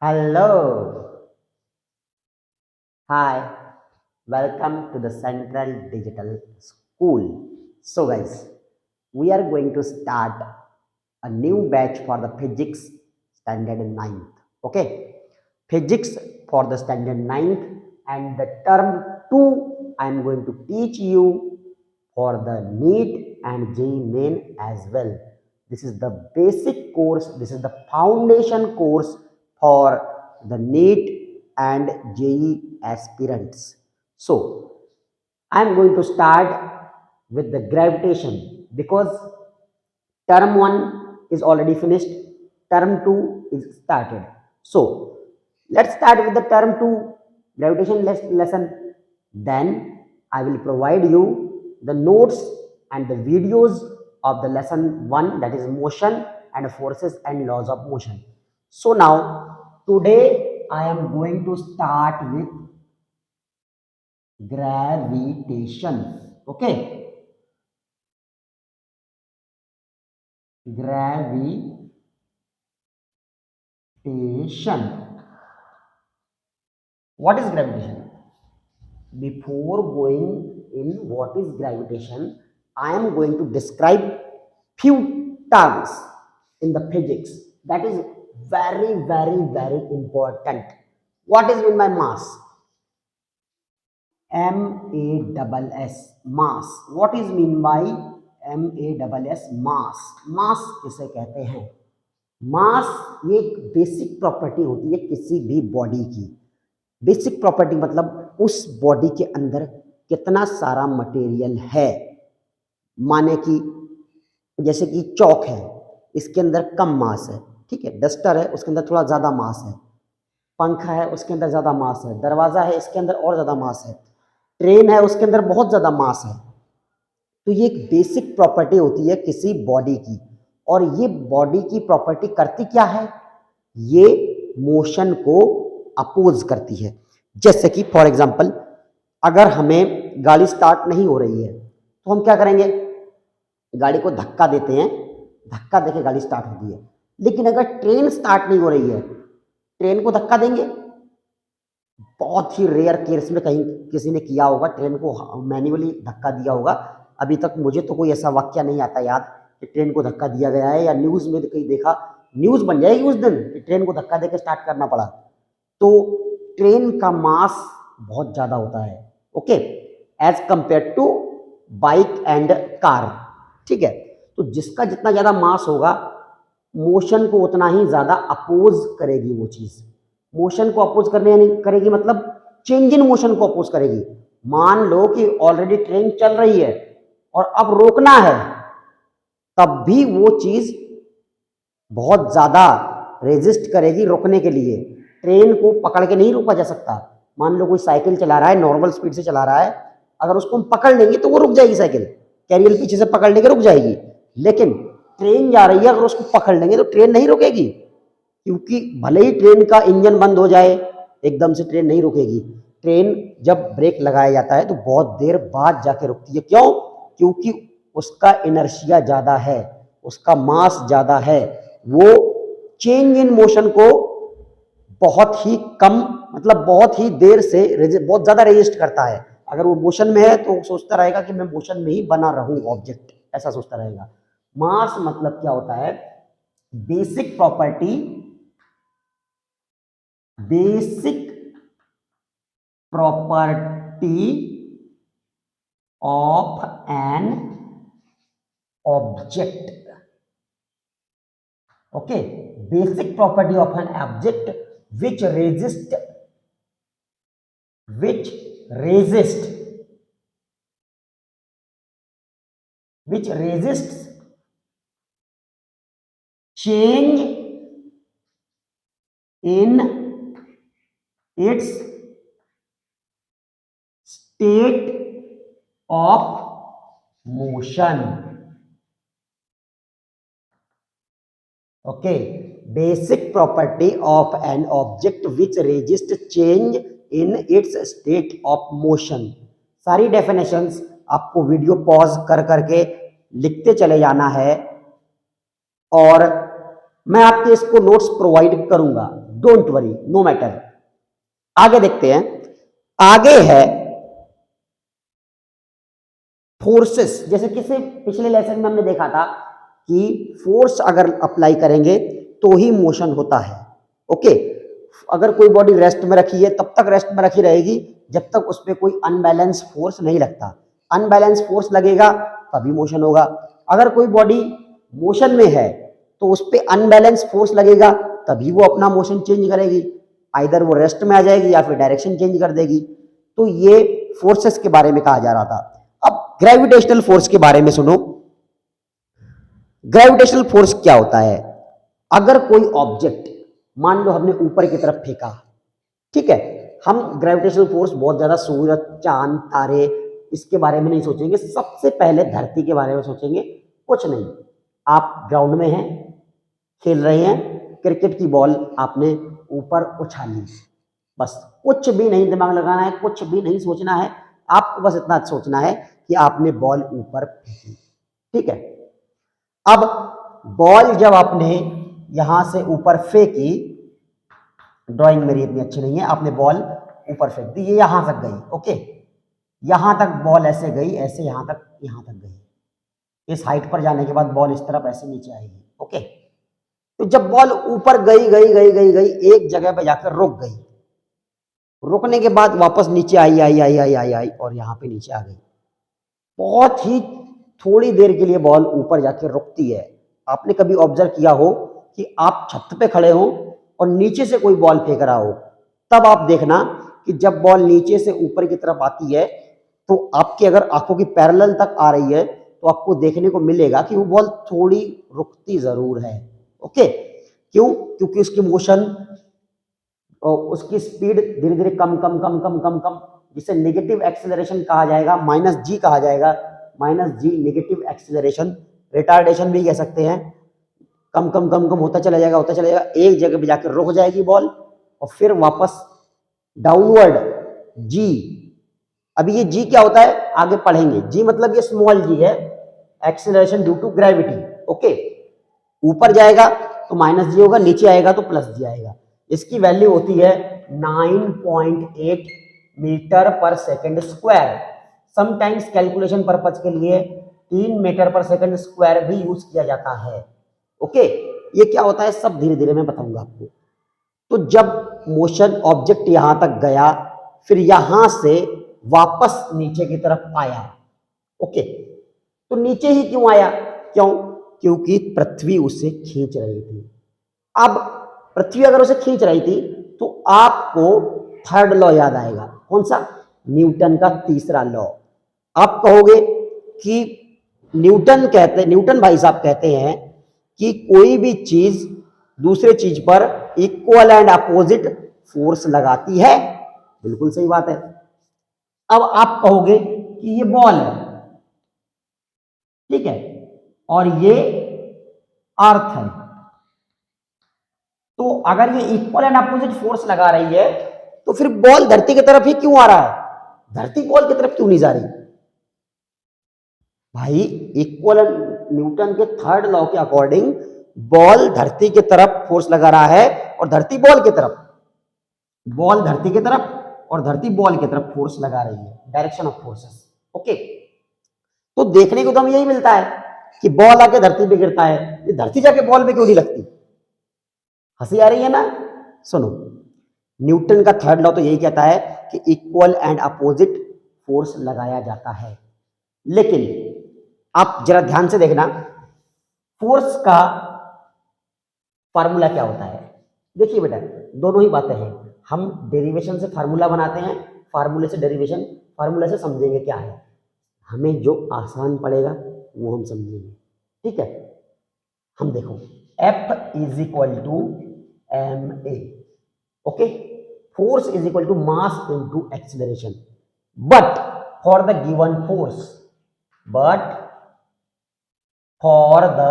Hello. Hi. Welcome to the Central Digital School. So, guys, we are going to start a new batch for the physics standard ninth. Okay. Physics for the standard ninth, and the term 2 I am going to teach you for the NEET and JEE main as well. This is the basic course, this is the foundation course for the NEET and JEE aspirants. So, I am going to start with the gravitation because term 1 is already finished, term 2 is started. So, let's start with the term 2 gravitation lesson. Then I will provide you the notes and the videos of the lesson 1, that is motion and forces and laws of motion. So now today I am going to start with gravitation. Okay, gravitation. What is gravitation? Before going in what is gravitation, I am going to describe few terms in the physics that is very important. What is mean by mass? MASS, mass. What is mean by MASS, mass? मास किसे कहते हैं? मास ये एक basic property होती है किसी भी body की। बेसिक प्रॉपर्टी मतलब उस बॉडी के अंदर कितना सारा मटेरियल है। माने कि जैसे कि चौक है, इसके अंदर कम मास है, ठीक है। डस्टर है, उसके अंदर थोड़ा ज़्यादा मास है। पंखा है, उसके अंदर ज़्यादा मास है। दरवाज़ा है, इसके अंदर और ज़्यादा मास है। ट्रेन है, उसके अंदर बहुत ज़्यादा मास है। तो ये एक बेसिक प्रॉपर्टी होती है किसी बॉडी की, और ये बॉडी की प्रॉपर्टी करती क्या है? ये मोशन को अपोज करती है। जैसे कि फॉर एग्जांपल, अगर हमें गाड़ी स्टार्ट नहीं हो रही है तो हम क्या करेंगे? गाड़ी को धक्का देते हैं, धक्का देके गाड़ी स्टार्ट होती है। लेकिन अगर ट्रेन स्टार्ट नहीं हो रही है, ट्रेन को धक्का देंगे? बहुत ही रेयर केस में कहीं किसी ने किया होगा, ट्रेन को मैन्युअली धक्का दिया होगा। अभी तक मुझे तो कोई ऐसा वाक्य नहीं आता याद कि ट्रेन को धक्का दिया गया है, या न्यूज़ में कहीं देखा। न्यूज़ बन जाएगी उस दिन कि ट्रेन को धक्का देकर स्टार्ट करना पड़ा। तो ट्रेन का मास बहुत ज़्यादा होता है, okay, as compare to bike and car, ठीक है। तो जिसका जितना ज़्यादा मास होगा, मोशन को उतना ही ज़्यादा अपोज करेगी वो चीज़। मोशन को अपोज करने यानी करेगी मतलब चेंज इन मोशन को अपोज करेगी। मान लो कि ऑलरेडी ट्रेन चल रही है और अब रोकना है, तब भी वो चीज बहुत ज्यादा रेजिस्ट करेगी रोकने के लिए। ट्रेन को पकड़ के नहीं रोका जा सकता। मान लो कोई साइकिल चला रहा है, नॉर्मल स्पीड से चला रहा है, अगर उसको हम पकड़ लेंगे तो वो रुक जाएगी, साइकिल कैरियर पीछे से पकड़ लेके रुक जाएगी। लेकिन ट्रेन जा रही है, अगर उसको पकड़ लेंगे तो ट्रेन नहीं रुकेगी, क्योंकि भले ही ट्रेन का इंजन बंद हो जाए, एकदम से ट्रेन नहीं रुकेगी। ट्रेन जब ब्रेक लगाया जाता है तो बहुत देर बाद जाके रुकती है। क्यों? क्योंकि उसका इनर्शिया ज्यादा है, उसका मास ज्यादा है, वो चेंज इन मोशन को बहुत ही कम, मतलब बहुत ही देर से बहुत ज्यादा रेजिस्ट करता है। अगर वो मोशन में है तो सोचता रहेगा कि मैं मोशन में ही बना रहूं ऑब्जेक्ट, ऐसा सोचता रहेगा। मास मतलब क्या होता है? Basic property, basic property of an object, okay, basic property of an object which resist which resist which resists change in its state of motion, okay, basic property of an object which resists change in its state of motion। सारी definitions आपको video pause कर करके लिखते चले जाना है, और मैं आपके इसको नोट्स प्रोवाइड करूंगा। Don't worry, no matter. आगे देखते हैं, आगे है फोर्सेस। जैसे किसी पिछले लेसन में हमने देखा था कि फोर्स अगर अप्लाई करेंगे तो ही मोशन होता है। ओके, अगर कोई बॉडी रेस्ट में रखी है तब तक रेस्ट में रखी रहेगी जब तक उस पर कोई अनबैलेंस फोर्स नहीं लगता। अनबैलेंस फोर्स लगेगा तभी मोशन होगा। अगर कोई बॉडी मोशन में है तो उस पर अनबैलेंस फोर्स लगेगा तभी वो अपना मोशन चेंज करेगी, आइदर वो रेस्ट में आ जाएगी या फिर डायरेक्शन चेंज कर देगी। तो ये फोर्सेस के बारे में कहा जा रहा था। अब ग्रेविटेशनल फोर्स के बारे में सुनो। ग्रेविटेशनल फोर्स क्या होता है? अगर कोई ऑब्जेक्ट मान लो हमने ऊपर की तरफ फेंका, ठीक है, हम ग्रेविटेशनल फोर्स बहुत ज्यादा सूरज, चांद, तारे इसके बारे में नहीं सोचेंगे, सबसे पहले धरती के बारे में सोचेंगे। कुछ नहीं, आप ग्राउंड में हैं, खेल रहे हैं, क्रिकेट की बॉल आपने ऊपर उछाली, बस कुछ भी नहीं दिमाग लगाना है, कुछ भी नहीं सोचना है, आपको बस इतना सोचना है कि आपने बॉल ऊपर फेंकी, ठीक है। अब बॉल जब आपने यहां से ऊपर फेंकी, ड्राइंग मेरी इतनी अच्छी नहीं है, आपने बॉल ऊपर फेंक दी, ये यहां तक गई, ओके, यहां तक बॉल ऐसे गई, ऐसे यहां तक गई। इस हाइट पर जाने के बाद बॉल इस तरफ ऐसे नीचे आएगी, ओके। तो जब बॉल ऊपर गई गई गई गई गई एक जगह पे जाकर रुक गई, रुकने के बाद वापस नीचे आई आई आई आई आई आई और यहां पे नीचे आ गई। बहुत ही थोड़ी देर के लिए बॉल ऊपर जाके रुकती है। आपने कभी ऑब्जर्व किया हो कि आप छत पे खड़े हो और नीचे से कोई बॉल फेंक रहा हो, तब आप देखना कि जब बॉल नीचे से ऊपर की तरफ आती है तो आपकी अगर आंखों की पैरेलल तक आ रही है तो आपको देखने को मिलेगा कि वो बॉल थोड़ी रुकती जरूर है, ओके। क्यों? क्योंकि उसकी मोशन और उसकी स्पीड धीरे धीरे कम कम कम कम कम कम, जिसे नेगेटिव एक्सेलरेशन कहा जाएगा, माइनस जी कहा जाएगा, माइनस जी नेगेटिव एक्सेलरेशन, रिटार्डेशन भी कह सकते हैं। कम कम कम कम होता चला जाएगा, होता चला जाएगा, एक जगह पे जाकर रुक जाएगी बॉल और फिर वापस डाउनवर्ड जी। अभी ये जी क्या होता है आगे पढ़ेंगे। जी मतलब ये स्मॉल जी है, acceleration due to gravity, okay. ऊपर जाएगा तो माइनस जी होगा, नीचे आएगा तो प्लस जी आएगा। इसकी वैल्यू होती है 9.8 मीटर पर second square. Sometimes calculation purpose के लिए 3 मीटर पर सेकंड स्क्वायर भी यूज किया जाता है, ओके। ये क्या होता है सब धीरे धीरे मैं बताऊंगा आपको। तो जब मोशन ऑब्जेक्ट यहां तक गया, फिर यहां से वापस नीचे की तरफ आया, ओके, तो नीचे ही क्यों आया? क्यों? क्योंकि पृथ्वी उसे खींच रही थी। अब पृथ्वी अगर उसे खींच रही थी तो आपको थर्ड लॉ याद आएगा। कौन सा? न्यूटन का तीसरा लॉ। आप कहोगे कि न्यूटन भाई साहब कहते हैं कि कोई भी चीज दूसरे चीज पर इक्वल एंड अपोजिट फोर्स लगाती है। बिल्कुल सही बात है। अब आप कहोगे कि ये बॉल है, ठीक है, और ये अर्थ है, तो अगर ये इक्वल एंड अपोजिट फोर्स लगा रही है तो फिर बॉल धरती की तरफ ही क्यों आ रहा है? धरती बॉल की तरफ क्यों नहीं जा रही? भाई इक्वल, न्यूटन के थर्ड लॉ के अकॉर्डिंग बॉल धरती की तरफ फोर्स लगा रहा है और धरती बॉल की तरफ, बॉल धरती की तरफ और धरती बॉल की तरफ फोर्स लगा रही है, डायरेक्शन ऑफ फोर्सेस, ओके। तो देखने को तो हमें यही मिलता है कि बॉल आके धरती पे गिरता है, ये धरती जाके बॉल पे क्यों नहीं लगती? हंसी आ रही है ना? सुनो, न्यूटन का थर्ड लॉ तो यही कहता है कि इक्वल एंड अपोजिट फोर्स लगाया जाता है। लेकिन आप जरा ध्यान से देखना, फोर्स का फार्मूला क्या होता है? देखिए बेटा, दोनों ही बातें हैं। हम डेरिवेशन से फार्मूला बनाते हैं, फार्मूले से डेरिवेशन, फार्मूला से समझेंगे क्या है। हमें जो आसान पड़ेगा वो हम समझेंगे, ठीक है। हम देखो, F is equal to m a, okay, force is equal to mass into acceleration, but for the given force, but for the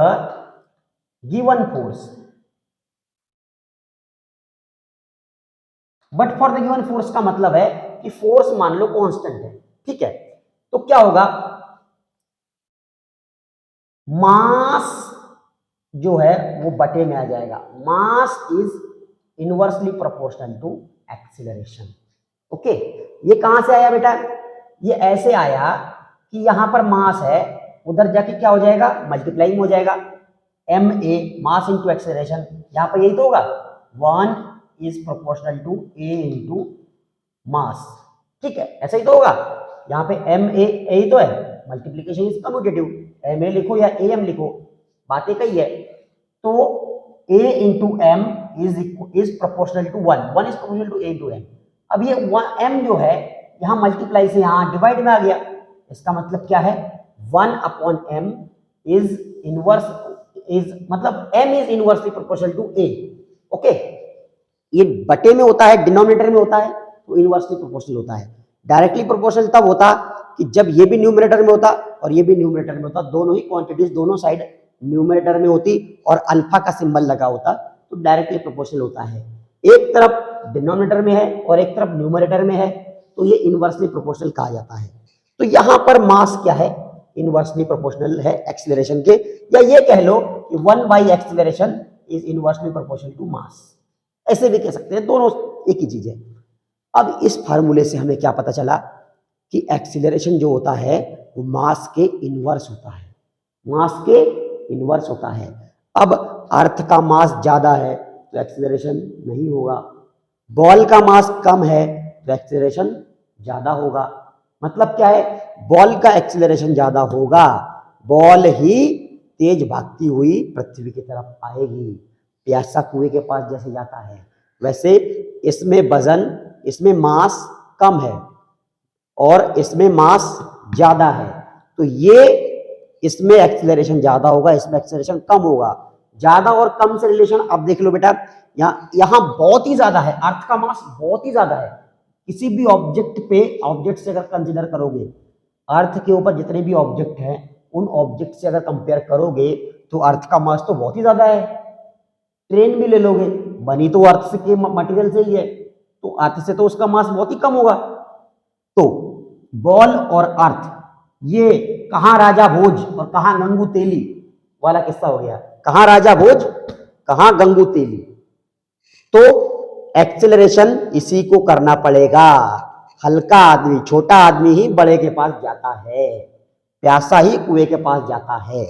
given force, but for the given force का मतलब है कि फोर्स मान लो कांस्टेंट है, ठीक है, तो क्या होगा? मास जो है वो बटे में आ जाएगा। Mass is inversely proportional to acceleration. Okay, ये कहां से आया बेटा? ये ऐसे आया कि यहां पर मास है, उधर जाके क्या हो जाएगा? मल्टीप्लाइंग हो जाएगा। M a mass into acceleration, यहां पर यही तो होगा, 1 is proportional to a into mass. ठीक है, ऐसा ही तो होगा। यहाँ पे एम ए ही तो है, multiplication is commutative, m a लिखो या ए एम लिखो, बात एक ही है। तो a into m is proportional to 1 is proportional to a into m. अब ये एम जो है यहाँ मल्टीप्लाई से यहाँ डिवाइड में आ गया, इसका मतलब क्या है? 1 upon m is inverse, is मतलब m is inversely proportional to a. Okay, ये बटे में होता है, डिनोमिनेटर में होता है, तो इनवर्सली प्रोपोर्शनल होता है। डायरेक्टली प्रोपोर्शनल तब होता कि जब ये भी न्यूमरेटर में होता और ये भी न्यूमरेटर में होता, दोनों ही क्वांटिटीज दोनों साइड न्यूमरेटर में होती और अल्फा का सिंबल लगा होता, तो डायरेक्टली प्रोपोर्शनल होता है। एक तरफ डिनोमिनेटर में है और एक तरफ न्यूमरेटर में है, तो ये इनवर्सली प्रोपोर्शनल कहा जाता है। तो यहां पर मास क्या है? इनवर्सली प्रोपोर्शनल है एक्सीलरेशन के, या ये कह लो कि 1 acceleration is inversely proportional to mass, ऐसे भी कह सकते हैं, दोनों एक ही चीज है। अब इस फार्मूले से हमें क्या पता चला कि एक्सीलरेशन जो होता है वो मास के इनवर्स होता है, मास के इनवर्स होता है। अब अर्थ का मास ज्यादा है तो एक्सीलरेशन नहीं होगा, बॉल का मास कम है तो एक्सीलरेशन ज्यादा होगा। मतलब क्या है? बॉल का एक्सीलरेशन ज्यादा होगा, बॉल ही तेज भागती हुई पृथ्वी की तरफ आएगी, प्यासा कुएं के पास जैसे जाता है वैसे। इसमें वजन, इसमें मास कम है और इसमें मास ज्यादा है, तो ये इसमें एक्सीलरेशन ज्यादा होगा, इसमें एक्सीलरेशन कम होगा। ज्यादा और कम से रिलेशन अब देख लो बेटा, यहां बहुत ही ज्यादा है, अर्थ का मास बहुत ही ज्यादा है। किसी भी ऑब्जेक्ट पे, ऑब्जेक्ट से अगर कंसिडर करोगे, अर्थ के ऊपर जितने भी ऑब्जेक्ट हैं उन ऑब्जेक्ट से अगर कंपेयर करोगे तो अर्थ का मास तो बहुत ही ज्यादा है। ट्रेन भी ले लोगे, बनी तो अर्थ से के मटेरियल से ही है, तो अर्थ से तो उसका मास बहुत ही कम होगा। तो बॉल और अर्थ, ये कहां राजा भोज और कहां गंगू तेली वाला किस्सा हो गया, कहां राजा भोज कहां गंगू तेली। तो एक्सेलरेशन इसी को करना पड़ेगा, हल्का आदमी, छोटा आदमी ही बड़े के पास जाता है, प्यासा ही कुएं के पास जाता है।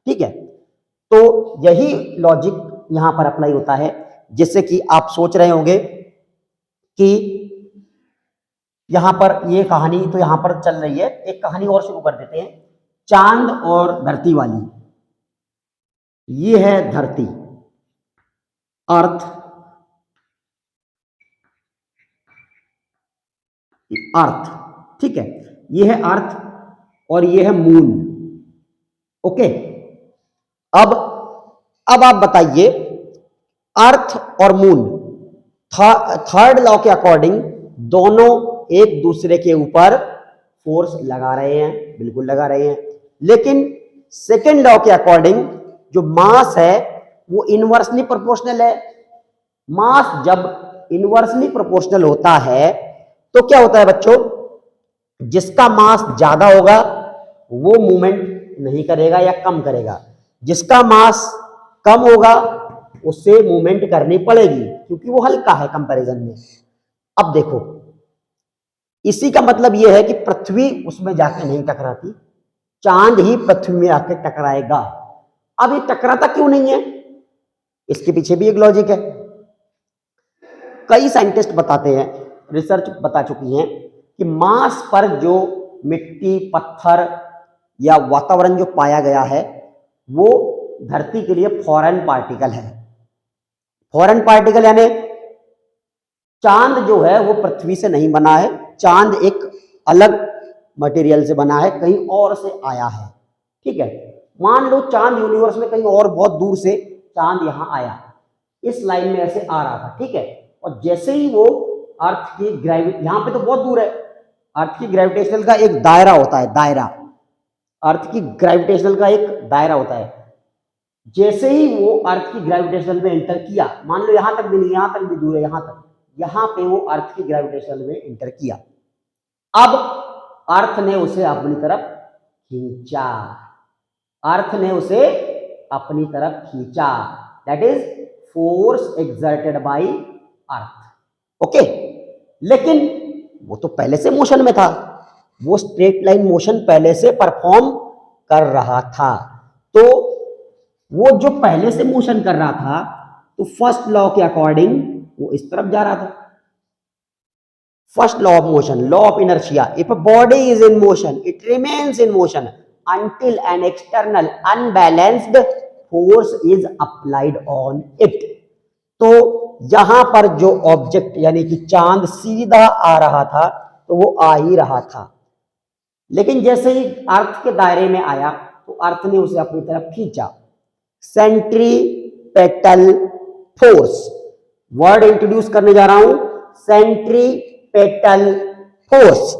ठीक है, तो यही लॉजिक यहां पर अप्लाई होता है, जिससे कि आप सोच रहे होंगे कि यहां पर ये कहानी तो यहां पर चल रही है, एक कहानी और शुरू कर देते हैं, चांद और धरती वाली। ये है धरती, अर्थ, अर्थ, ठीक है, ये है अर्थ और ये है मून। ओके, अब आप बताइए, अर्थ और मून थर्ड लॉ के अकॉर्डिंग दोनों एक दूसरे के ऊपर फोर्स लगा रहे हैं, बिल्कुल लगा रहे हैं, लेकिन सेकेंड लॉ के अकॉर्डिंग जो मास है वो इनवर्सली प्रोपोर्शनल है। मास जब इनवर्सली प्रोपोर्शनल होता है तो क्या होता है बच्चों? जिसका मास ज्यादा होगा वो मूवमेंट नहीं करेगा या कम करेगा, जिसका मास कम होगा उससे मूवमेंट करनी पड़ेगी क्योंकि वो हल्का है कंपैरिजन में। अब देखो, इसी का मतलब यह है कि पृथ्वी उसमें जाके नहीं टकराती, चांद ही पृथ्वी में आके टकराएगा। अब ये टकराता क्यों नहीं है? इसके पीछे भी एक लॉजिक है। कई साइंटिस्ट बताते हैं, रिसर्च बता चुकी हैं कि मास पर जो मिट्टी, पत्थर या वातावरण जो पाया गया है वो धरती के लिए फॉरेन पार्टिकल है। फॉरेन पार्टिकल यानी चांद जो है वो पृथ्वी से नहीं बना है, चांद एक अलग मटेरियल से बना है, कहीं और से आया है। ठीक है, मान लो चांद यूनिवर्स में कहीं और बहुत दूर से चांद यहां आया, इस लाइन में ऐसे आ रहा था, ठीक है, और जैसे ही वो अर्थ की ग्रेविटी, यहां पे तो बहुत दूर है, अर्थ की ग्रेविटेशनल का एक दायरा होता है, दायरा, अर्थ की ग्रेविटेशनल का एक दायरा होता है, जैसे ही वो अर्थ की ग्रेविटेशनल में एंटर किया, मान लो यहां तक भी नहीं, यहां तक भी दूर है, यहां तक, यहां पे वो अर्थ की ग्रेविटेशनल में एंटर किया, अब अर्थ ने उसे अपनी तरफ खींचा, अर्थ ने उसे अपनी तरफ खींचा, that is force exerted by earth. Okay, लेकिन वो तो पहले से मोशन में था, वो स्ट्रेट लाइन मोशन पहले से परफॉर्म कर रहा था, तो वो जो पहले से मोशन कर रहा था तो फर्स्ट लॉ के अकॉर्डिंग वो इस तरफ जा रहा था। First law of motion, law of inertia, if a body is in motion it remains in motion until an external unbalanced force is applied on it। तो यहां पर जो ऑब्जेक्ट यानी कि चांद सीधा आ रहा था तो वो आ ही रहा था, लेकिन जैसे ही अर्थ के दायरे में आया तो अर्थ ने उसे अपनी तरफ खींचा। सेंट्रीपेटल फोर्स, वर्ड इंट्रोड्यूस करने जा रहा हूं, सेंट्रीपेटल फोर्स।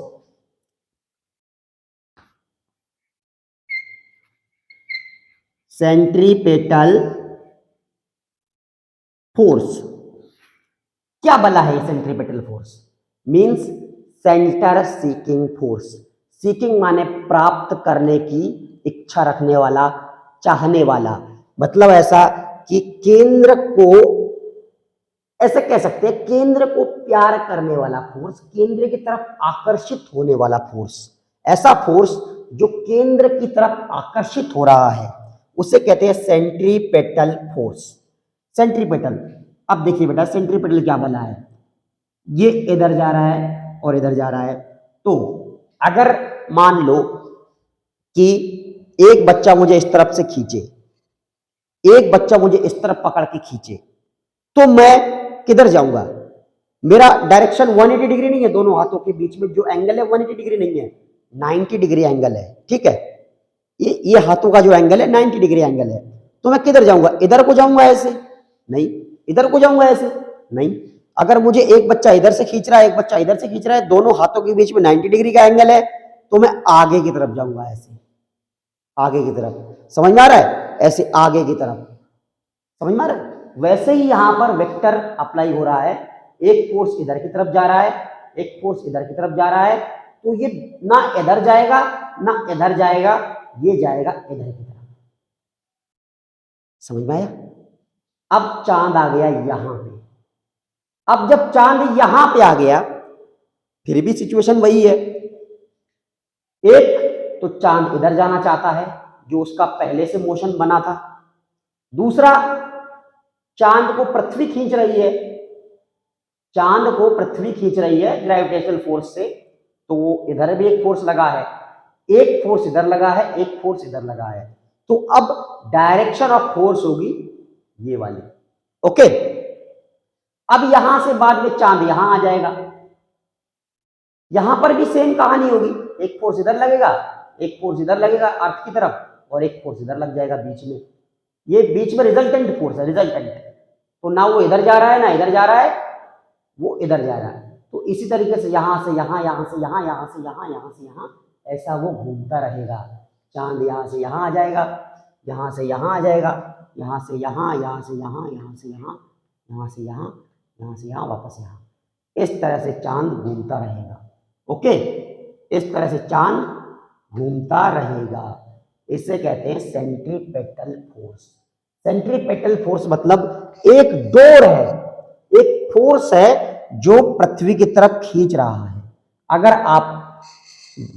सेंट्रीपेटल फोर्स क्या बला है? Centripetal force means centre seeking force. Seeking माने प्राप्त करने की इच्छा रखने वाला, चाहने वाला, मतलब ऐसा कि केंद्र को, ऐसे कह सकते हैं केंद्र को प्यार करने वाला फोर्स, केंद्र की तरफ आकर्षित होने वाला फोर्स। ऐसा फोर्स जो केंद्र की तरफ आकर्षित हो रहा है उसे कहते हैं सेंट्रीपेटल फोर्स। सेंट्रीपेटल, अब देखिए बेटा सेंट्रीपेटल क्या बना है, ये इधर जा रहा है और इधर जा रहा है। तो अगर मान लो कि एक बच्चा मुझे इस तरफ से खींचे, एक बच्चा मुझे इस तरफ पकड़ के खींचे, तो मैं किधर जाऊंगा? मेरा डायरेक्शन 180 डिग्री नहीं है, दोनों हाथों के बीच में जो एंगल है 180 डिग्री नहीं है, 90 डिग्री एंगल है। ठीक है, ये हाथों का जो एंगल है 90 डिग्री एंगल है। तो मैं किधर जाऊंगा? इधर को जाऊंगा ऐसे? नहीं। इधर को जाऊंगा ऐसे? नहीं। अगर मुझे एक बच्चा इधर से खींच रहा है, एक बच्चा इधर से खींच रहा है, दोनों हाथों के बीच में 90 डिग्री का एंगल है, तो मैं आगे की तरफ जाऊंगा ऐसे, आगे की तरफ। समझ में आ रहा है? ऐसे आगे की तरफ, समझ में आ रहा है? वैसे ही यहां पर वेक्टर अप्लाई हो रहा है, एक फोर्स इधर की तरफ जा रहा है, एक फोर्स इधर की तरफ जा रहा है, तो ये ना इधर जाएगा ना इधर जाएगा, ये जाएगा इधर की तरफ। समझ में आया? अब चांद आ गया यहां पे। अब जब चांद यहां पे आ गया फिर भी सिचुएशन वही है। एक तो चांद इधर जाना चाहता है जो उसका पहले से मोशन बना था, दूसरा चांद को पृथ्वी खींच रही है, चांद को पृथ्वी खींच रही है ग्रेविटेशनल फोर्स से, तो वो इधर भी एक फोर्स लगा है, एक फोर्स इधर लगा है, एक फोर्स इधर लगा है। तो अब डायरेक्शन ऑफ फोर्स होगी ये वाली। ओके, अब यहां से बाद में चांद यहां आ जाएगा, यहां पर भी सेम कहानी होगी, एक फोर्स इधर लगेगा, एक फोर्स इधर लगेगा अर्थ की तरफ, और एक फोर्स इधर लग जाएगा बीच में। ये बीच में रिजल्टेंट फोर्स है, रिजल्टेंट। तो ना वो इधर जा रहा है ना इधर जा रहा है, वो इधर जा रहा है। तो इसी तरीके से यहां से यहां, यहां से यहां, यहां से यहां, यहां से यहां, ऐसा वो घूमता रहेगा। चांद यहां से यहां आ जाएगा, यहां से यहां आ जाएगा, यहां से यहां, यहां से यहां, यहां से यहां, यहां से यहां, यहां से यहां, वापस यहां। इस तरह से चांद घूमता रहेगा। ओके, इस तरह से चांद घूमता रहेगा। इसे कहते हैं सेंट्रीपेटल फोर्स। सेंट्रीपेटल फोर्स मतलब एक डोर है, एक फोर्स है जो पृथ्वी की तरफ खींच रहा है। अगर आप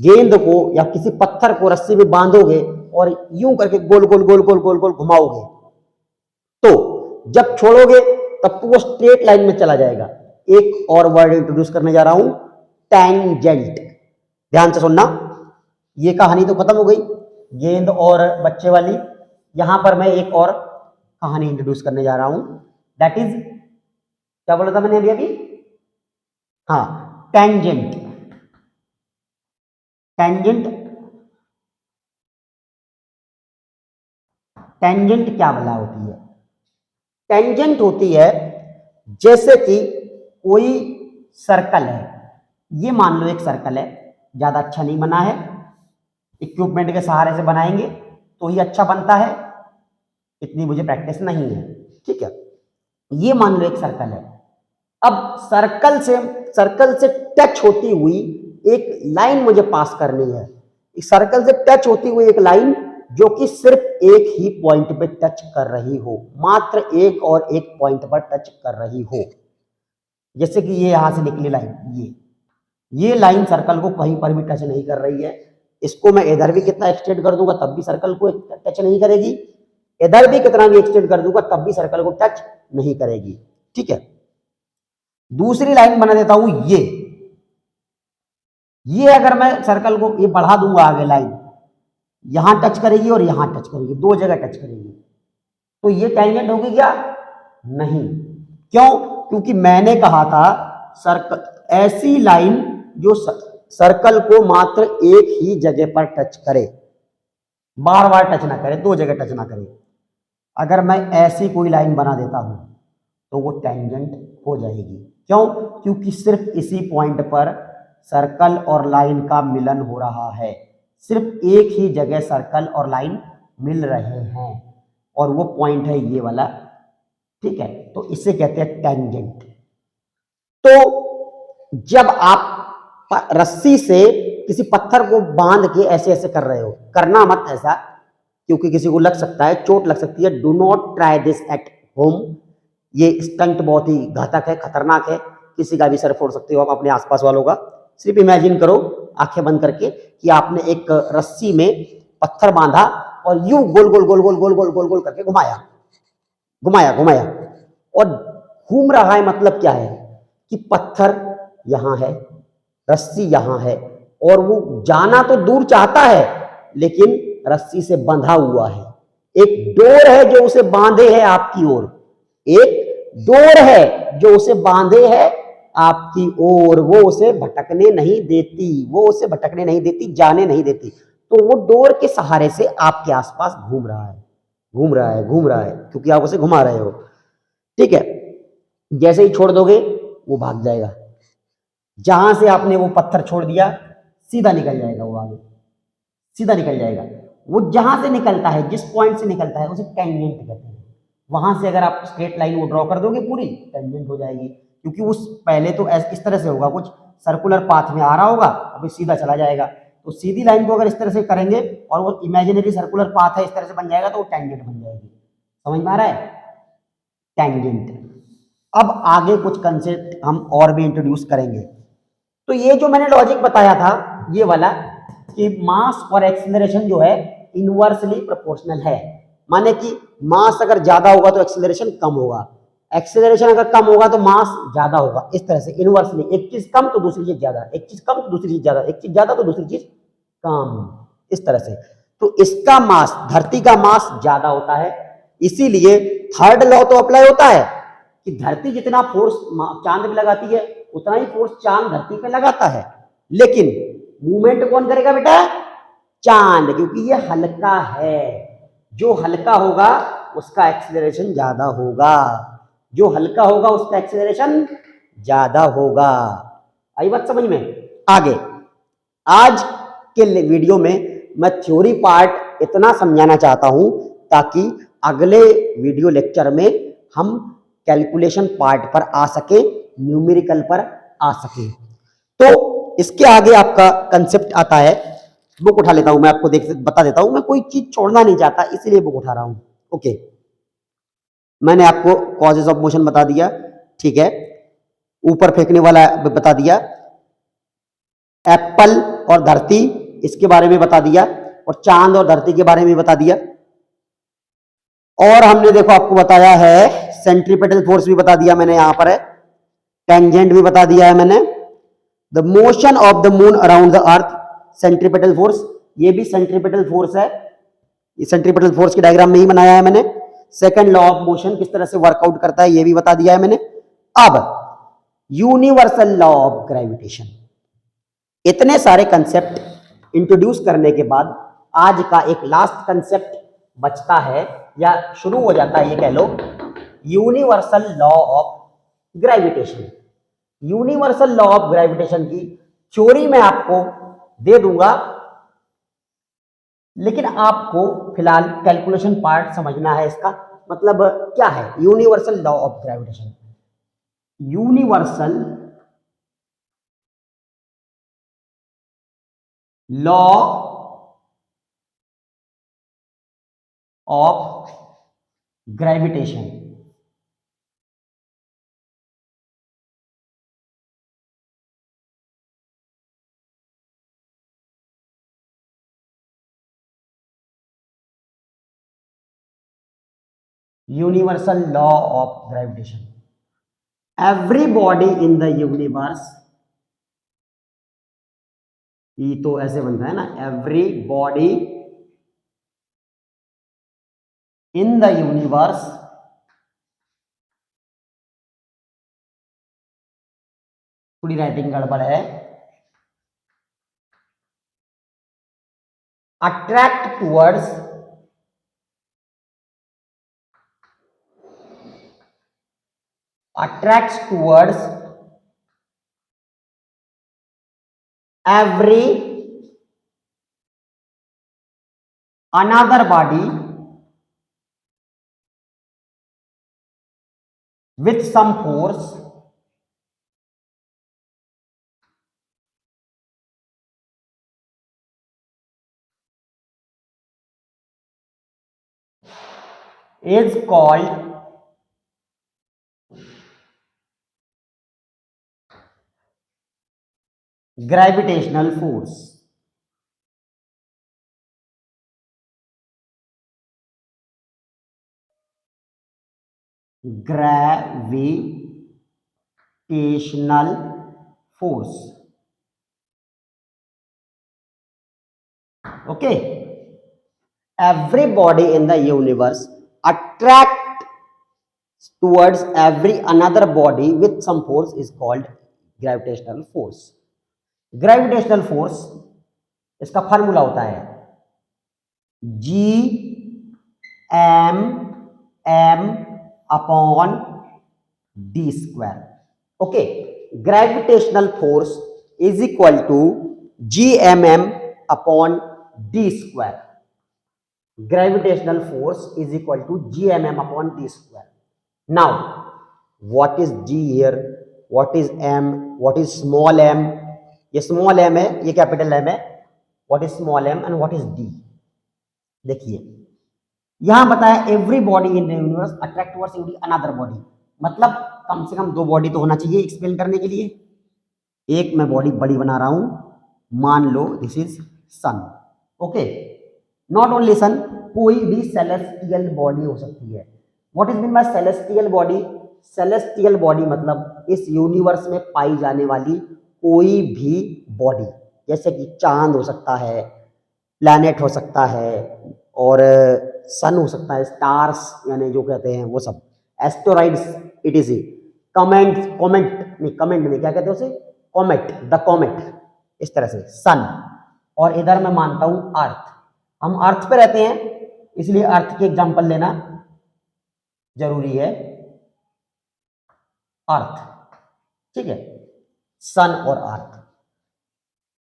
गेंद को या किसी पत्थर को रस्सी में बांधोगे और यूं करके गोल गोल गोल गोल गोल गोल घुमाओगे, तो जब छोड़ोगे तब तो वो स्ट्रेट लाइन में चला जाएगा। एक और वर्ड इंट्रोड्यूस करने जा रहा हूं, टैंजेंट। ध्यान से सुनना, ये कहानी तो खत्म हो गई गेंद और बच्चे वाली। यहां पर मैं एक और कहानी इंट्रोड्यूस करने जा रहा हूं, दैट इज, क्या बोला था मैंने अभी अभी? हाँ, टैंजेंट। टैंजेंट, टैंजेंट क्या बला होती है? टैंजेंट होती है जैसे कि कोई सर्कल है, ये मान लो एक सर्कल है, ज्यादा अच्छा नहीं बना है, इक्विपमेंट के सहारे से बनाएंगे तो ही अच्छा बनता है, इतनी मुझे प्रैक्टिस नहीं है। ठीक है, ये मान लो एक सर्कल है। अब सर्कल से टच होती हुई एक लाइन मुझे पास करनी है। सर्कल से टच होती हुई एक लाइन जो कि सिर्फ एक ही पॉइंट पे टच कर रही हो, मात्र एक और एक पॉइंट पर टच कर रही हो। जैसे कि ये यहां से निकली लाइन, ये लाइन सर्कल को कहीं पर भी टच नहीं कर रही है। इसको मैं इधर भी कितना एक्सटेंड कर दूंगा तब भी सर्कल को टच नहीं करेगी, इधर भी कितना भी एक्सटेंड कर दूंगा तब भी सर्कल को टच नहीं करेगी। ठीक है, दूसरी लाइन बना देता हूं ये अगर मैं सर्कल को ये बढ़ा दूंगा आगे, लाइन यहां टच करेगी और यहां टच करेगी, दो जगह टच करेगी, तो ये टेंजेंट होगी क्या? नहीं। क्यों? क्योंकि मैंने कहा था सर्कल, ऐसी लाइन जो सर्कल को मात्र एक ही जगह पर टच करे, बार बार टच ना करे, दो जगह टच ना करे। अगर मैं ऐसी कोई लाइन बना देता हूं तो वो टेंजेंट हो जाएगी। क्यों? क्योंकि सिर्फ इसी पॉइंट पर सर्कल और लाइन का मिलन हो रहा है, सिर्फ एक ही जगह सर्कल और लाइन मिल रहे हैं और वो पॉइंट है ये वाला। ठीक है, तो इसे कहते हैं टेंजेंट। तो जब आप रस्सी से किसी पत्थर को बांध के ऐसे ऐसे कर रहे हो, करना मत ऐसा, क्योंकि किसी को लग सकता है, चोट लग सकती है। Do not try this at home. ये स्टंट बहुत ही घातक है, खतरनाक है, किसी का भी सर फोड़ सकते हो आप, अपने आसपास वालों का। सिर्फ इमेजिन करो आंखें बंद करके कि आपने एक रस्सी में पत्थर बांधा और यूं गोल गोल गोल गोल गोल गोल गोल गोल करके घुमाया घुमाया घुमाया, और घूम रहा है। मतलब क्या है कि पत्थर यहां है, रस्सी यहां है, और वो जाना तो दूर चाहता है लेकिन रस्सी से बंधा हुआ है। एक डोर है जो उसे बांधे है आपकी ओर, एक डोर है जो उसे बांधे है आपकी ओर, वो उसे भटकने नहीं देती, वो उसे भटकने नहीं देती, जाने नहीं देती। तो वो डोर के सहारे से आपके आसपास घूम रहा है, घूम रहा है, घूम रहा है, क्योंकि आप उसे घुमा रहे हो। ठीक है, जैसे ही छोड़ दोगे वो भाग जाएगा, जहां से आपने वो पत्थर छोड़ दिया सीधा निकल जाएगा, वो आगे सीधा निकल जाएगा। वो जहां से निकलता है, जिस पॉइंट से निकलता है, उसे टेंजेंट कहते हैं। वहां से अगर आप स्ट्रेट लाइन वो ड्रॉ कर दोगे पूरी, टेंजेंट हो जाएगी। क्योंकि उस पहले तो इस तरह से होगा, कुछ सर्कुलर पाथ में आ रहा होगा, अभी सीधा चला जाएगा। तो सीधी लाइन को अगर इस तरह से करेंगे और वो इमेजिनरी सर्कुलर पाथ है, इस तरह से बन जाएगा, तो वो टेंजेंट बन जाएगी। समझ में आ रहा है? टेंजेंट। अब आगे कुछ कंसेप्ट हम और भी इंट्रोड्यूस करेंगे। तो ये जो मैंने लॉजिक बताया था ये वाला, कि मास और एक्सेलरेशन जो है इनवर्सली प्रोपोर्शनल है, माने कि मास अगर ज्यादा होगा तो एक्सेलरेशन कम होगा, एक्सेलरेशन अगर कम होगा तो मास ज्यादा होगा। इस तरह से इनवर्सली, एक चीज कम तो दूसरी चीज ज्यादा, एक चीज कम तो दूसरी चीज ज्यादा, एक चीज ज्यादा तो दूसरी चीज कम, इस तरह से। तो इसका मास, धरती का मास ज्यादा होता है, इसीलिए थर्ड लॉ तो अप्लाई होता है कि धरती जितना फोर्स चांद पे लगाती है उतना ही फोर्स चांद धरती पे लगाता है। लेकिन मूवमेंट कौन करेगा बेटा? चांद, क्योंकि ये हल्का है। जो हल्का होगा उसका एक्सीलरेशन ज्यादा होगा, जो हल्का होगा उसका एक्सीलरेशन ज्यादा होगा। आई बात समझ में? आगे आज के वीडियो में मैं थ्योरी पार्ट इतना समझाना चाहता हूं ताकि अगले वीडियो लेक्चर में हम कैलकुलेशन पार्ट पर आ सके, न्यूमेरिकल पर आ सके। तो इसके आगे आपका कंसेप्ट आता है, बुक उठा लेता हूं मैं, आपको बता देता हूं, मैं कोई चीज छोड़ना नहीं चाहता इसलिए बुक उठा रहा हूं। ओके, मैंने आपको कॉजेज ऑफ मोशन बता दिया, ठीक है, ऊपर फेंकने वाला बता दिया, एप्पल और धरती इसके बारे में बता दिया, और चांद और धरती के बारे में बता दिया। और हमने देखो आपको बताया है सेंट्रीपेटल फोर्स भी बता दिया मैंने, यहां पर है टेंजेंट भी बता दिया है मैंने। The motion of the moon around the earth, centripetal force, ये भी सेंट्रीपेटल फोर्स है, ये सेंट्रीपेटल फोर्स की डायग्राम में ही बनाया है मैंने। सेकंड लॉ ऑफ मोशन किस तरह से वर्कआउट करता है ये भी बता दिया है मैंने। अब यूनिवर्सल लॉ ऑफ ग्रेविटेशन, इतने सारे कंसेप्ट इंट्रोड्यूस करने के बाद आज का एक लास्ट कंसेप्ट बचता है या शुरू हो जाता है, ये कह लो, universal law of gravitation. Universal law of gravitation की थ्योरी मैं आपको दे दूंगा, लेकिन आपको फिलहाल कैलकुलेशन पार्ट समझना है। इसका मतलब क्या है universal law of gravitation? Universal law of gravitation. Universal law of gravitation. Every body in the universe, ये तो ऐसे बनता है ना, every body in the universe थोड़ी राइटिंग गड़बड़ है, attract towards attracts towards every another body with some force is called gravitational force। gravitational force, okay। every body in the universe attract towards every another body with some force is called gravitational force। Gravitational force, इसका formula होता है G m m upon d square. Okay, gravitational force is equal to G m m upon d square. Gravitational force is equal to G m m upon d square. Now what is G here, what is m, what is small m, ये small m है, ये capital M है, what is small m and what is d. देखिए यहां बताया every body in the universe attract towards every another body, मतलब कम से कम दो बॉडी तो होना चाहिए एक्सप्लेन करने के लिए। एक मैं बॉडी बड़ी बना रहा हूं, मान लो this is sun, okay. Not only sun, कोई भी सेलेस्टियल बॉडी हो सकती है। What is mean by celestial body? Celestial body मतलब इस यूनिवर्स में पाई जाने वाली कोई भी बॉडी, जैसे कि चांद हो सकता है, प्लैनेट हो सकता है, और सन हो सकता है, स्टार्स यानी जो कहते हैं वो सब, asteroids, it is comment comment नहीं, कमेंट नहीं, क्या कहते हैं उसे, कॉमेट, द कॉमेट, इस तरह से सन। और इधर मैं मानता हूं अर्थ, हम अर्थ पे रहते हैं इसलिए अर्थ के एग्जांपल लेना जरूरी है, अर्थ, ठीक है, सन और अर्थ।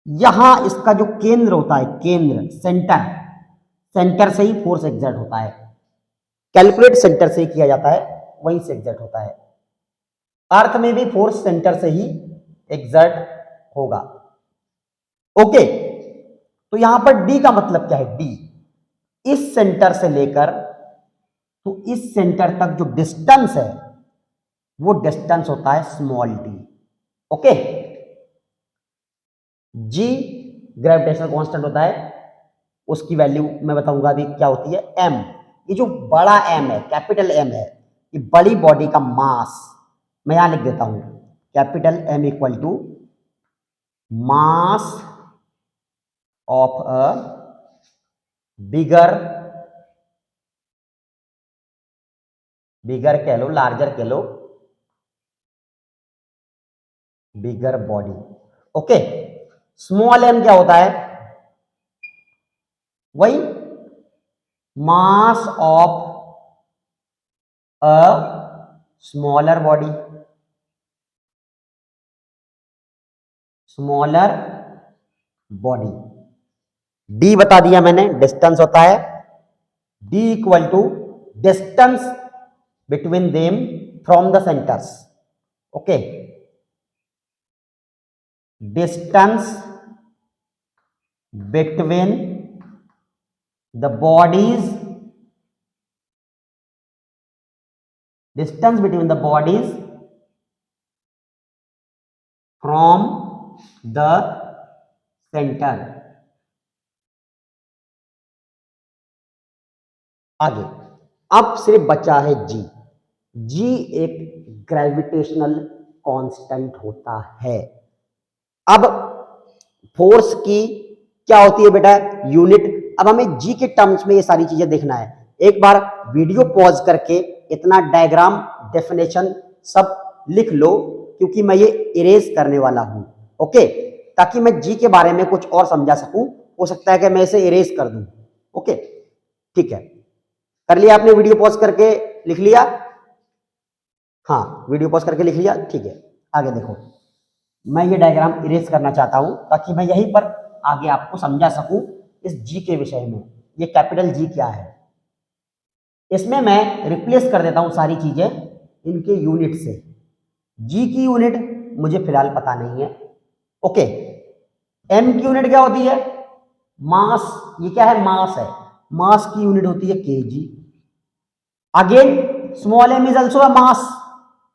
यहां इसका जो केंद्र होता है, केंद्र, सेंटर, सेंटर से ही फोर्स एग्जर्ट होता है, कैलकुलेट सेंटर से ही किया जाता है, वहीं से एग्जर्ट होता है। अर्थ में भी फोर्स सेंटर से ही एग्जर्ट होगा, ओके। तो यहां पर डी का मतलब क्या है? डी, इस सेंटर से लेकर तो इस सेंटर तक जो डिस्टेंस है वो डिस्टेंस होता है स्मॉल डी, ओके। जी ग्रेविटेशनल कांस्टेंट होता है, उसकी वैल्यू मैं बताऊंगा अभी क्या होती है। एम, ये जो बड़ा एम है, कैपिटल एम है, ये बड़ी बॉडी का मास, मैं यहां लिख देता हूं, capital M equal to mass of a bigger, bigger कह लो, लार्जर कह लो, bigger body, okay. Small m क्या होता है? वही mass of a smaller body, smaller body. D बता दिया मैंने, डिस्टेंस होता है, d equal to distance between them from the centres, okay. Distance between the bodies distance between the bodies from the centre. आगे अब सिर्फ बचा है जी। जी एक ग्रेविटेशनल कांस्टेंट होता है। अब फोर्स की क्या होती है बेटा? यूनिट। अब हमें जी के टर्म्स में ये सारी चीजें देखना है। एक बार वीडियो पॉज करके इतना डायग्राम, डेफिनेशन सब लिख लो, क्योंकि मैं ये इरेज करने वाला हूं। ओके, ताकि मैं जी के बारे में कुछ और समझा सकूं। हो सकता है कि मैं इसे इरेज कर दूं। ओके, ठीक है, कर लिया आपने? वीडियो पॉज करके लिख लिया? हाँ, वीडियो पॉज करके लिख लिया, ठीक है। आगे देखो, मैं ये डायग्राम इरेज करना चाहता हूं ताकि मैं यहीं पर आगे आपको समझा सकूं इस जी के विषय में। ये कैपिटल जी क्या है, इसमें मैं रिप्लेस कर देता हूं सारी चीजें इनके यूनिट से। जी की यूनिट मुझे फिलहाल पता नहीं है। ओके, एम की यूनिट क्या होती है? मास। ये क्या है? मास है। मास की यूनिट होती है KG. Again small m is also a mass,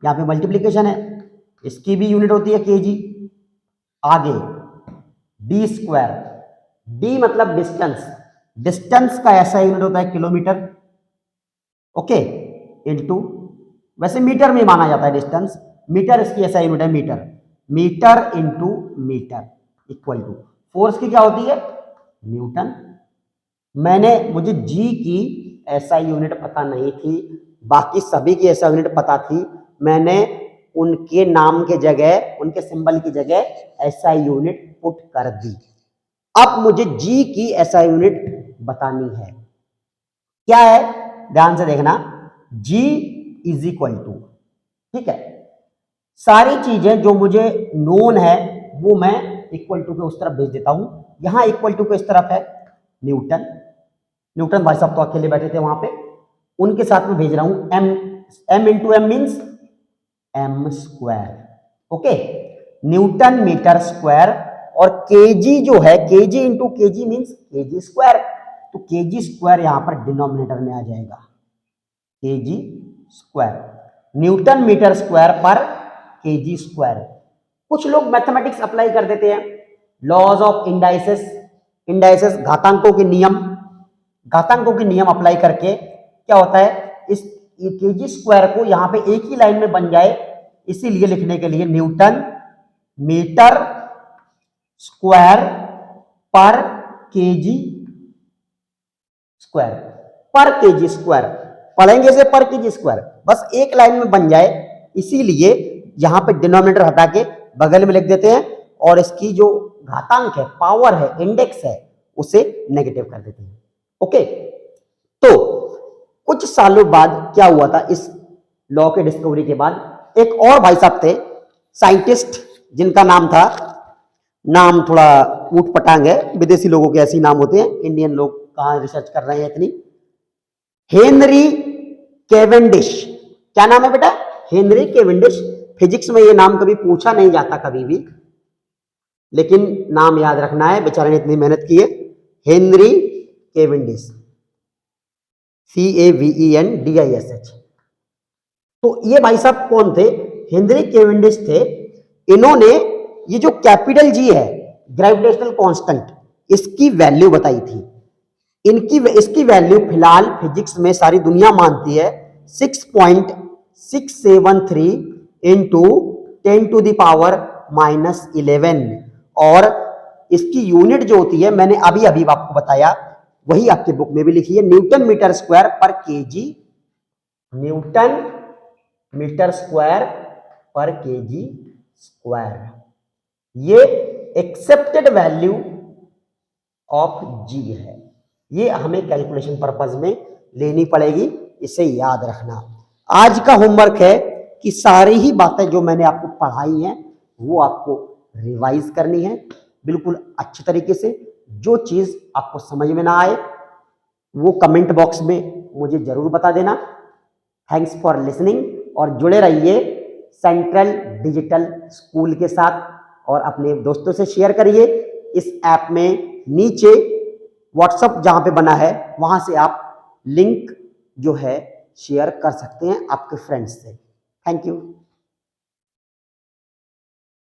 यहां पे मल्टीप्लीकेशन है, इसकी भी यूनिट होती है केजी। आगे डी स्क्वायर, डी मतलब डिस्टेंस, डिस्टेंस का ऐसा यूनिट होता है किलोमीटर। ओके, इनटू, वैसे मीटर में माना जाता है डिस्टेंस, मीटर इसकी ऐसा यूनिट है metre, metre into metre equal to force की क्या होती है? न्यूटन। मुझे जी की ऐसा यूनिट पता नहीं थी, बाकी सभी की ऐसा यूनिट पता थी। मैंने उनके नाम के जगह, उनके सिंबल की जगह ऐसा यूनिट पुट कर दी। अब मुझे जी की ऐसा यूनिट बतानी है। क्या है? ध्यान से देखना, जी इज इक्वल टू, ठीक है, सारी चीजें जो मुझे नोन है वो मैं इक्वल टू के उस तरफ भेज देता हूं। यहां इक्वल टू के इस तरफ है न्यूटन, न्यूटन भाई साहब तो अकेले बैठे थे वहां पे, उनके साथ में भेज रहा हूं m, m into m means m square. Okay, newton metre square, और केजी जो है, kg into kg means kg square, तो केजी स्क्वायर यहां पर डिनोमिनेटर में आ जाएगा, kg square, newton metre square पर केजी स्क्वायर। कुछ लोग मैथमेटिक्स अप्लाई कर देते हैं, लॉज ऑफ इंडाइसेस, इंडाइसेस घातांकों के नियम, घातांकों के नियम अप्लाई करके क्या होता है, इस केजी स्क्वायर को यहां पे एक ही लाइन में बन जाए, इसीलिए लिखने के लिए न्यूटन मीटर स्क्वायर पर केजी स्क्वायर, पर केजी स्क्वायर पढ़ेंगे इसे, पर केजी स्क्वायर, बस एक लाइन में बन जाए, इसीलिए यहां पे डिनोमिनेटर हटा के बगल में लिख देते हैं, और इसकी जो घातांक है, पावर है, इंडेक्स है, उसे नेगेटिव कर देते हैं। ओके, तो कुछ सालों बाद क्या हुआ था, इस लॉ के डिस्कवरी के बाद एक और भाई साहब थे साइंटिस्ट, जिनका नाम था, नाम थोड़ा ऊट पटांग है, विदेशी लोगों के ऐसे नाम होते हैं, इंडियन लोग कहां रिसर्च कर रहे हैं इतनी। हेनरी केवेंडिश, क्या नाम है बेटा? Henry Cavendish. फिजिक्स में ये नाम कभी पूछा नहीं जाता कभी भी, लेकिन नाम याद रखना है, बेचारे ने इतनी मेहनत की है। Henry Cavendish, CAVENDISH। तो ये भाई साहब कौन थे? हेनरी केवेंडिश थे। इन्होंने ये जो कैपिटल जी है, ग्रेविटेशनल कांस्टेंट, इसकी वैल्यू बताई थी। इसकी वैल्यू फिलहाल फिजिक्स में सारी दुनिया मानती है 6.673 इंटू 10⁻⁻11, और इसकी यूनिट जो होती है, मैंने अभी अभी आपको बताया, वही आपके बुक में भी लिखी है, न्यूटन मीटर स्क्वायर पर केजी, न्यूटन मीटर स्क्वायर पर केजी स्क्वायर। ये एक्सेप्टेड वैल्यू ऑफ जी है, ये हमें कैलकुलेशन पर्पज में लेनी पड़ेगी, इसे याद रखना। आज का होमवर्क है कि सारी ही बातें जो मैंने आपको पढ़ाई हैं वो आपको रिवाइज करनी है बिल्कुल अच्छे तरीके से। जो चीज आपको समझ में ना आए वो कमेंट बॉक्स में मुझे जरूर बता देना। थैंक्स फॉर लिसनिंग, और जुड़े रहिए सेंट्रल डिजिटल स्कूल के साथ, और अपने दोस्तों से शेयर करिए। इस ऐप में नीचे व्हाट्सएप जहां पे बना है, वहां से आप लिंक जो है शेयर कर सकते हैं आपके फ्रेंड्स से। Thank you.